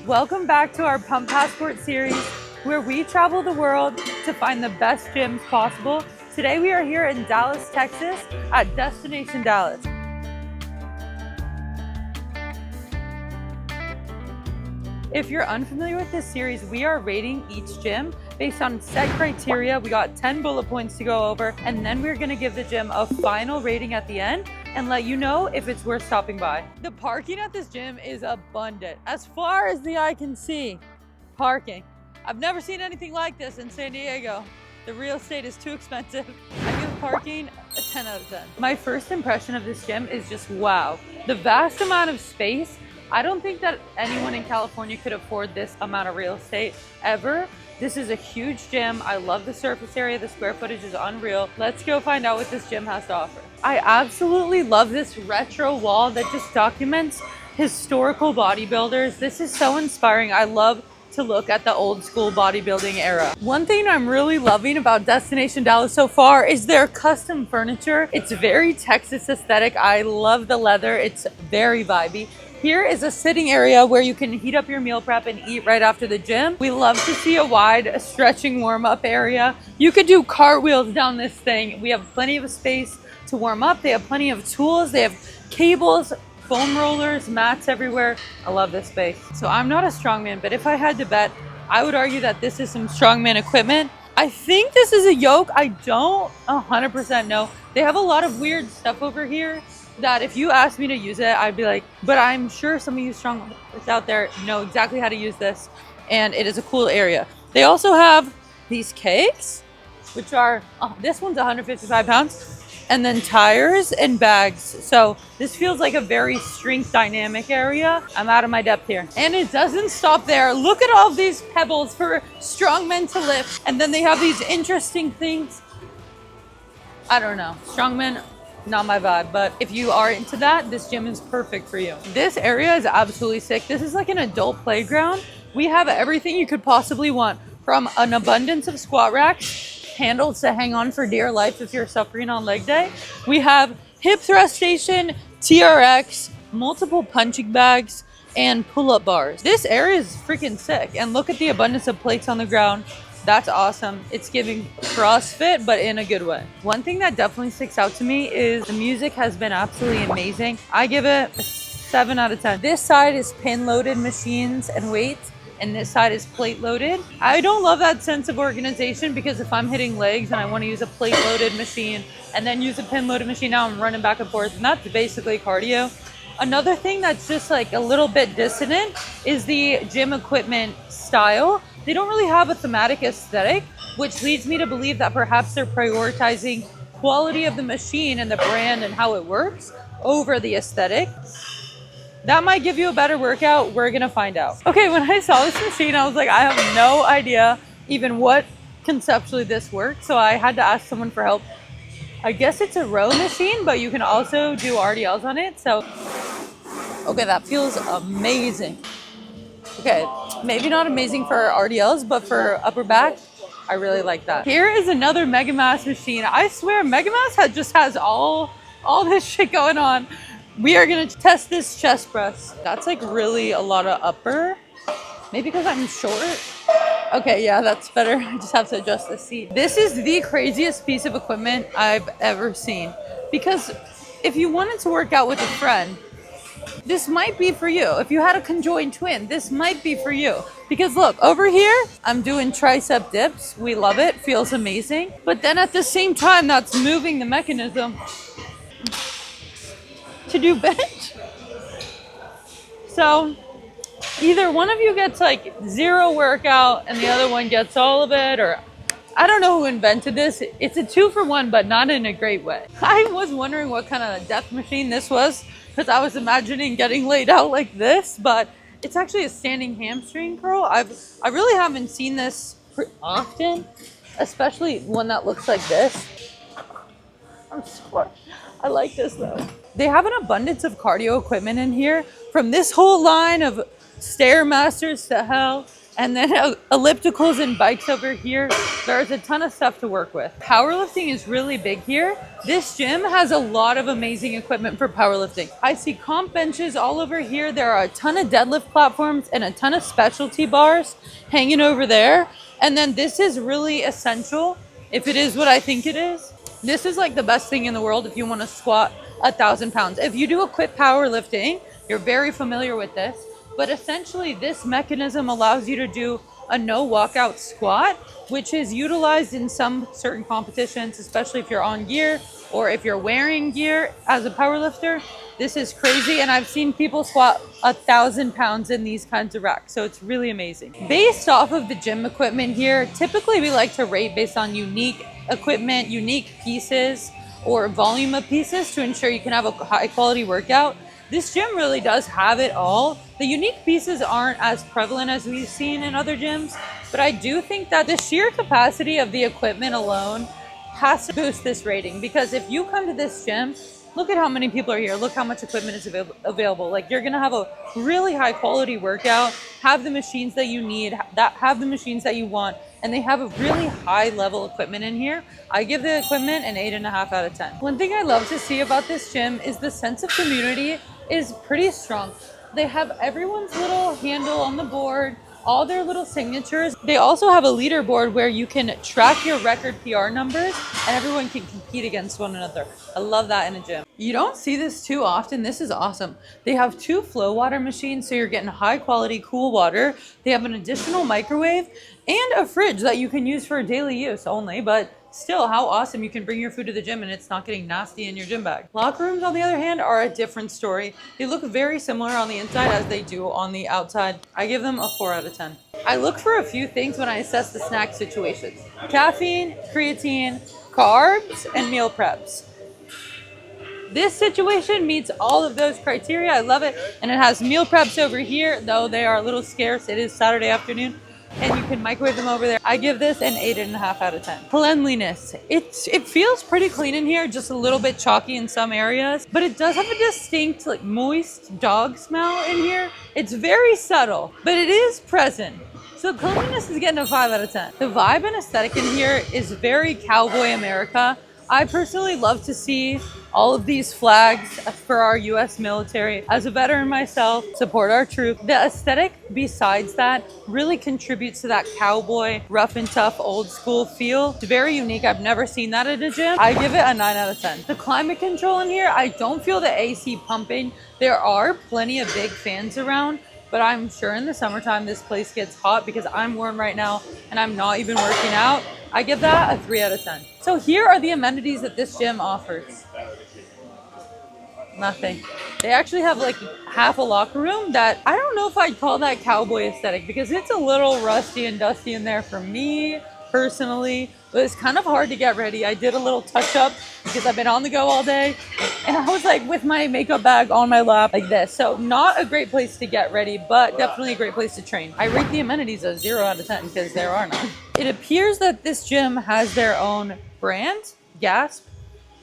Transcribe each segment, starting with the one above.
Welcome back to our Pump Passport series, where we travel the world to find the best gyms possible. Today we are here in Dallas, Texas at Destination Dallas. If you're unfamiliar with this series, we are rating each gym based on set criteria. We got 10 bullet points to go over, and then we're gonna give the gym a final rating at the end and let you know if it's worth stopping by. The parking at this gym is abundant. As far as the eye can see, parking. I've never seen anything like this in San Diego. The real estate is too expensive. I give parking a 10 out of 10. My first impression of this gym is just wow. The vast amount of space. I don't think that anyone in California could afford this amount of real estate ever. This is a huge gym. I love the surface area. The square footage is unreal. Let's go find out what this gym has to offer. I absolutely love this retro wall that just documents historical bodybuilders. This is so inspiring. I love to look at the old school bodybuilding era. One thing I'm really loving about Destination Dallas so far is their custom furniture. It's very Texas aesthetic. I love the leather. It's very vibey. Here is a sitting area where you can heat up your meal prep and eat right after the gym. We love to see a wide stretching warm-up area. You could do cartwheels down this thing. We have plenty of space to warm up. They have plenty of tools. They have cables, foam rollers, mats everywhere. I love this space. So I'm not a strongman, but if I had to bet, I would argue that this is some strongman equipment. I think this is a yoke. I don't 100% know. They have a lot of weird stuff over here that if you asked me to use it, I'd be like, but I'm sure some of you strong out there know exactly how to use this, and it is a cool area. They also have these cakes, which are, this one's 155 pounds, and then tires and bags. So this feels like a very strength dynamic area. I'm out of my depth here. And it doesn't stop there. Look at all these pebbles for strongmen to lift. And then they have these interesting things. I don't know, strongmen, not my vibe, but if you are into that, this gym is perfect for you. This area is absolutely sick. This is like an adult playground. We have everything you could possibly want, from an abundance of squat racks, handles to hang on for dear life if you're suffering on leg day. We have hip thrust station, TRX, multiple punching bags, and pull-up bars. This area is freaking sick. And look at the abundance of plates on the ground. That's awesome. It's giving CrossFit, but in a good way. One thing that definitely sticks out to me is the music has been absolutely amazing. I give it a 7 out of 10. This side is pin loaded machines and weights, and this side is plate loaded. I don't love that sense of organization, because if I'm hitting legs and I want to use a plate loaded machine and then use a pin loaded machine, now I'm running back and forth, and that's basically cardio. Another thing that's just like a little bit dissonant is the gym equipment style. They don't really have a thematic aesthetic, which leads me to believe that perhaps they're prioritizing quality of the machine and the brand and how it works over the aesthetic. That might give you a better workout. We're gonna find out. Okay, when I saw this machine, I was like, I have no idea even what conceptually this works. So I had to ask someone for help. I guess it's a row machine, but you can also do RDLs on it. So, okay, that feels amazing. Okay, maybe not amazing for RDLs, but for upper back, I really like that. Here is another Mega Mass machine. I swear Mega Mass just has all this shit going on. We are gonna test this chest press. That's like really a lot of upper. Maybe because I'm short. Okay, yeah, that's better. I just have to adjust the seat. This is the craziest piece of equipment I've ever seen. Because if you wanted to work out with a friend, this might be for you. If you had a conjoined twin, this might be for you. Because look, over here, I'm doing tricep dips. We love it, feels amazing. But then at the same time, that's moving the mechanism to do bench. So either one of you gets like zero workout and the other one gets all of it, or I don't know who invented this. It's a 2-for-1, but not in a great way. I was wondering what kind of death machine this was, because I was imagining getting laid out like this, but it's actually a standing hamstring curl. I really haven't seen this often, especially one that looks like this. I'm sorry. I like this though. They have an abundance of cardio equipment in here, from this whole line of Stairmasters to hell And then ellipticals and bikes over here. There's a ton of stuff to work with. Powerlifting is really big here. This gym has a lot of amazing equipment for powerlifting. I see comp benches all over here. There are a ton of deadlift platforms and a ton of specialty bars hanging over there. And then this is really essential, if it is what I think it is. This is like the best thing in the world if you want to squat 1,000 pounds. If you do equip powerlifting, you're very familiar with this. But essentially, this mechanism allows you to do a no walkout squat, which is utilized in some certain competitions, especially if you're on gear or if you're wearing gear as a powerlifter. This is crazy, and I've seen people squat 1,000 pounds in these kinds of racks, so it's really amazing. Based off of the gym equipment here, typically we like to rate based on unique equipment, unique pieces, or volume of pieces to ensure you can have a high quality workout. This gym really does have it all. The unique pieces aren't as prevalent as we've seen in other gyms, but I do think that the sheer capacity of the equipment alone has to boost this rating, because if you come to this gym, look at how many people are here. Look how much equipment is available. Like, you're gonna have a really high quality workout, have the machines that you need, have the machines that you want, and they have a really high level equipment in here. I give the equipment an 8.5 out of 10. One thing I love to see about this gym is the sense of community is pretty strong. They have everyone's little handle on the board, all their little signatures. They also have a leaderboard where you can track your record PR numbers and everyone can compete against one another. I love that in a gym. You don't see this too often. This is awesome. They have 2 flow water machines, so you're getting high quality cool water. They have an additional microwave and a fridge that you can use for daily use only, but still, how awesome you can bring your food to the gym and it's not getting nasty in your gym bag. Locker rooms, on the other hand, are a different story. They look very similar on the inside as they do on the outside. I give them a 4 out of 10. I look for a few things when I assess the snack situations: caffeine, creatine, carbs, and meal preps. This situation meets all of those criteria. I love it. And it has meal preps over here, though they are a little scarce. It is Saturday afternoon, and you can microwave them over there. I give this an 8.5 out of 10. Cleanliness. It feels pretty clean in here, just a little bit chalky in some areas, but it does have a distinct, like, moist dog smell in here. It's very subtle, but it is present. So cleanliness is getting a 5 out of 10. The vibe and aesthetic in here is very cowboy America. I personally love to see all of these flags for our US military. As a veteran myself, support our troops. The aesthetic, besides that, really contributes to that cowboy, rough and tough, old school feel. It's very unique. I've never seen that at a gym. I give it a 9 out of 10. The climate control in here, I don't feel the AC pumping. There are plenty of big fans around, but I'm sure in the summertime this place gets hot because I'm warm right now and I'm not even working out. I give that a 3 out of 10. So here are the amenities that this gym offers. Nothing. They actually have like half a locker room that I don't know if I'd call that cowboy aesthetic, because it's a little rusty and dusty in there for me personally. But it's kind of hard to get ready. I did a little touch up because I've been on the go all day, and I was like with my makeup bag on my lap like this. So not a great place to get ready, but definitely a great place to train. I rate the amenities a 0 out of 10 because there are none. It appears that this gym has their own brand, Gasp,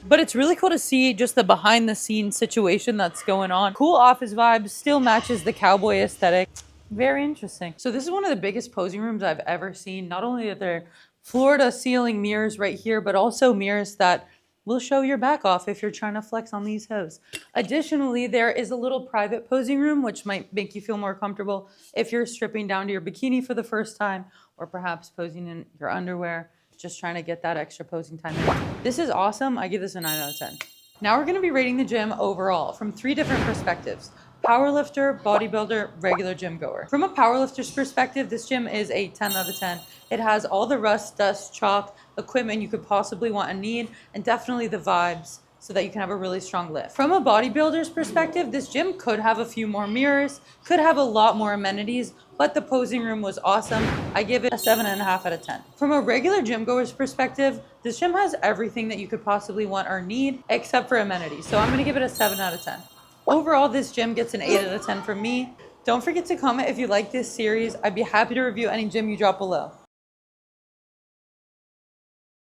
but it's really cool to see just the behind the scenes situation that's going on. Cool office vibes, still matches the cowboy aesthetic. Very interesting. So this is one of the biggest posing rooms I've ever seen. Not only are there floor to ceiling mirrors right here, but also mirrors that will show your back off if you're trying to flex on these hips. Additionally, there is a little private posing room, which might make you feel more comfortable if you're stripping down to your bikini for the first time, or perhaps posing in your underwear, just trying to get that extra posing time in. This is awesome. I give this a 9 out of 10. Now we're going to be rating the gym overall from 3 different perspectives: powerlifter, bodybuilder, regular gym goer. From a powerlifter's perspective, this gym is a 10 out of 10. It has all the rust, dust, chalk, equipment you could possibly want and need, and definitely the vibes so that you can have a really strong lift. From a bodybuilder's perspective, this gym could have a few more mirrors, could have a lot more amenities, but the posing room was awesome. I give it a 7.5 out of 10. From a regular gym goer's perspective, this gym has everything that you could possibly want or need except for amenities. So I'm gonna give it a 7 out of 10. Overall, this gym gets an 8 out of 10 from me. Don't forget to comment if you like this series. I'd be happy to review any gym you drop below.